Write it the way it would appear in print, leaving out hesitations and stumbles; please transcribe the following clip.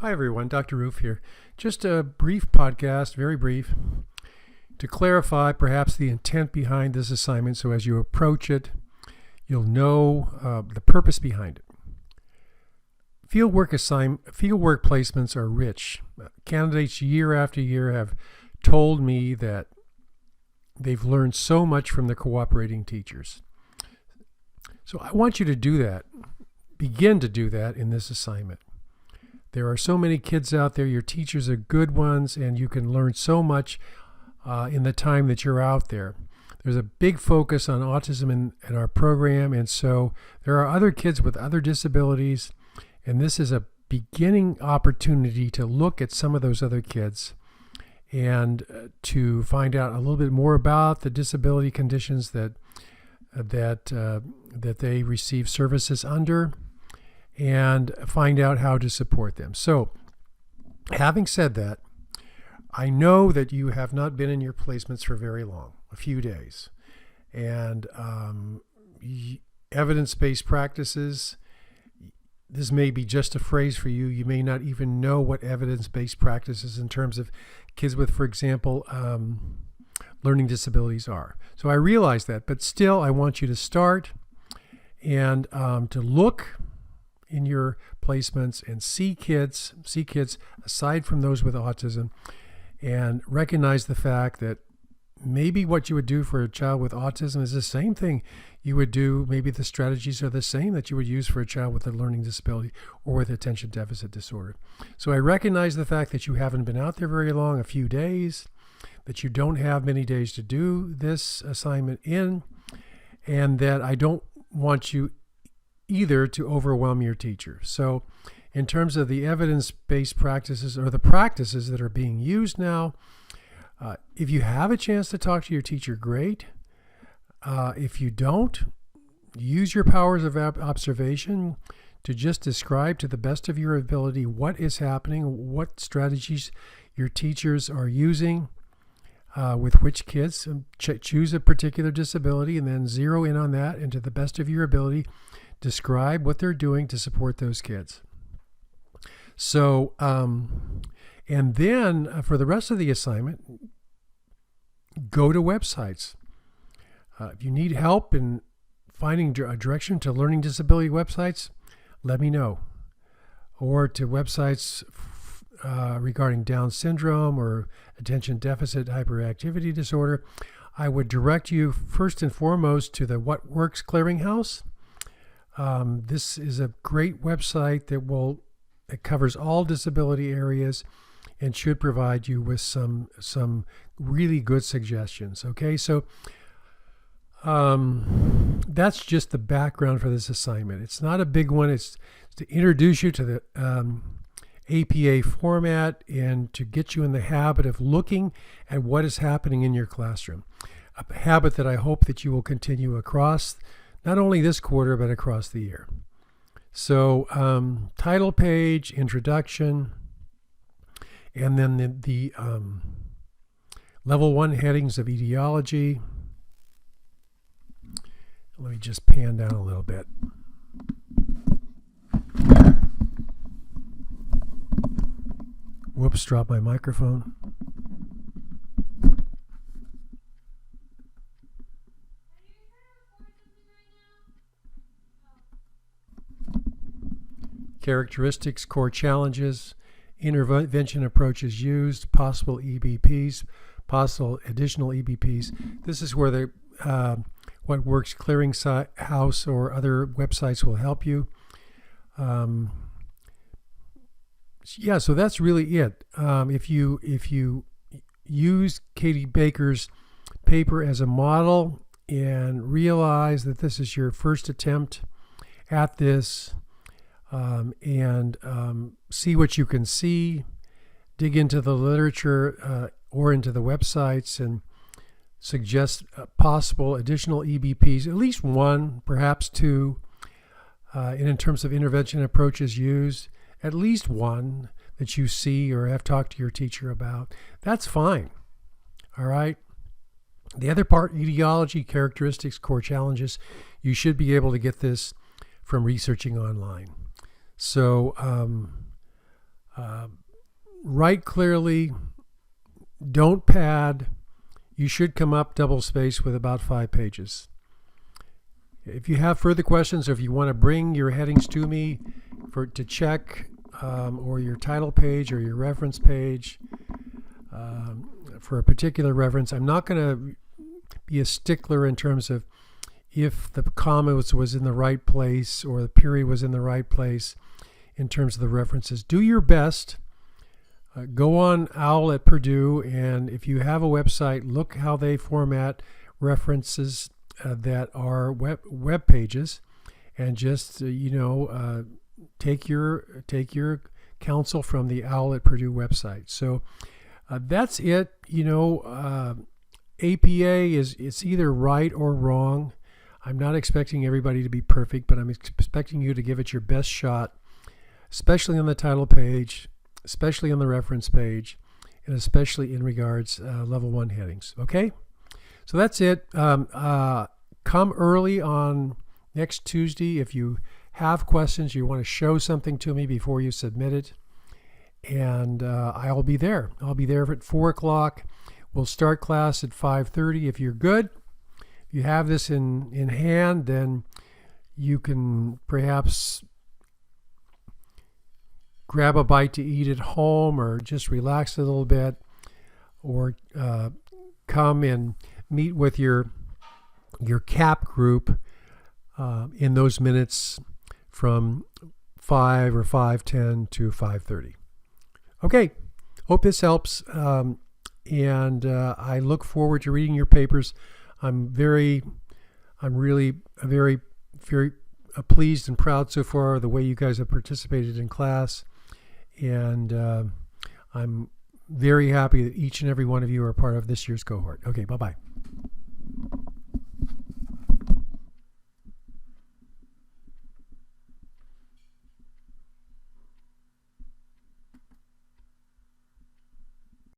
Hi everyone, Dr. Roof here. Just a brief podcast, very brief, to clarify perhaps the intent behind this assignment so as you approach it, you'll know the purpose behind it. Fieldwork placements are rich. Candidates year after year have told me that they've learned so much from the cooperating teachers. So I want you to do that, begin to do that in this assignment. There are so many kids out there, your teachers are good ones, and you can learn so much in the time that you're out there. There's a big focus on autism in our program, and so there are other kids with other disabilities, and this is a beginning opportunity to look at some of those other kids and to find out a little bit more about the disability conditions that they receive services under, and find out how to support them. So, having said that, I know that you have not been in your placements for very long, a few days. And evidence-based practices, this may be just a phrase for you. You may not even know what evidence-based practices in terms of kids with, for example, learning disabilities are. So I realize that, but still I want you to start and to look in your placements and see kids aside from those with autism, and recognize the fact that maybe what you would do for a child with autism is the same thing you would do. Maybe the strategies are the same that you would use for a child with a learning disability or with attention deficit disorder. So I recognize the fact that you haven't been out there very long, a few days, that you don't have many days to do this assignment in, and that I don't want you either to overwhelm your teacher. So in terms of the evidence-based practices or the practices that are being used now, if you have a chance to talk to your teacher, great. If you don't, use your powers of observation to just describe to the best of your ability what is happening, what strategies your teachers are using with which kids. Choose a particular disability and then zero in on that, and to the best of your ability, describe what they're doing to support those kids. So, and then for the rest of the assignment, go to websites. If you need help in finding a direction to learning disability websites, let me know. Or to websites regarding Down syndrome or attention deficit hyperactivity disorder, I would direct you first and foremost to the What Works Clearinghouse. This is a great website that covers all disability areas and should provide you with some really good suggestions. Okay, so that's just the background for this assignment. It's not a big one. It's to introduce you to the APA format and to get you in the habit of looking at what is happening in your classroom. A habit that I hope that you will continue across not only this quarter, but across the year. So title page, introduction, and then the level 1 headings of etiology. Let me just pan down a little bit. Whoops, dropped my microphone. Characteristics, core challenges, intervention approaches used, possible EBPs, possible additional EBPs. This is where the What Works Clearinghouse or other websites will help you. Yeah, so that's really it. If you use Katie Baker's paper as a model and realize that this is your first attempt at this, and see what you can see, dig into the literature or into the websites and suggest possible additional EBPs, at least one, perhaps two, and in terms of intervention approaches used, at least one that you see or have talked to your teacher about. That's fine. All right. The other part, etiology, characteristics, core challenges, you should be able to get this from researching online. So Write clearly. Don't pad. You should come up double-spaced with about 5 pages. If you have further questions, or if you want to bring your headings to me to check, or your title page or your reference page for a particular reference, I'm not going to be a stickler in terms of if the comma was in the right place or the period was in the right place in terms of the references. Do your best. Go on OWL at Purdue, and if you have a website, look how they format references that are web pages, and just take your counsel from the OWL at Purdue website. So that's it. APA it's either right or wrong. I'm not expecting everybody to be perfect, but I'm expecting you to give it your best shot, especially on the title page, especially on the reference page, and especially in regards level 1 headings. Okay? So that's it. Come early on next Tuesday if you have questions, you want to show something to me before you submit it, and I'll be there. I'll be there at 4 o'clock. We'll start class at 5:30. If you're good, if you have this in hand, then you can perhaps grab a bite to eat at home, or just relax a little bit, or come and meet with your CAP group in those minutes from 5 or 5:10 to 5:30. Okay, hope this helps, and I look forward to reading your papers. I'm really very pleased and proud so far the way you guys have participated in class, and I'm very happy that each and every one of you are part of this year's cohort. Okay, bye-bye.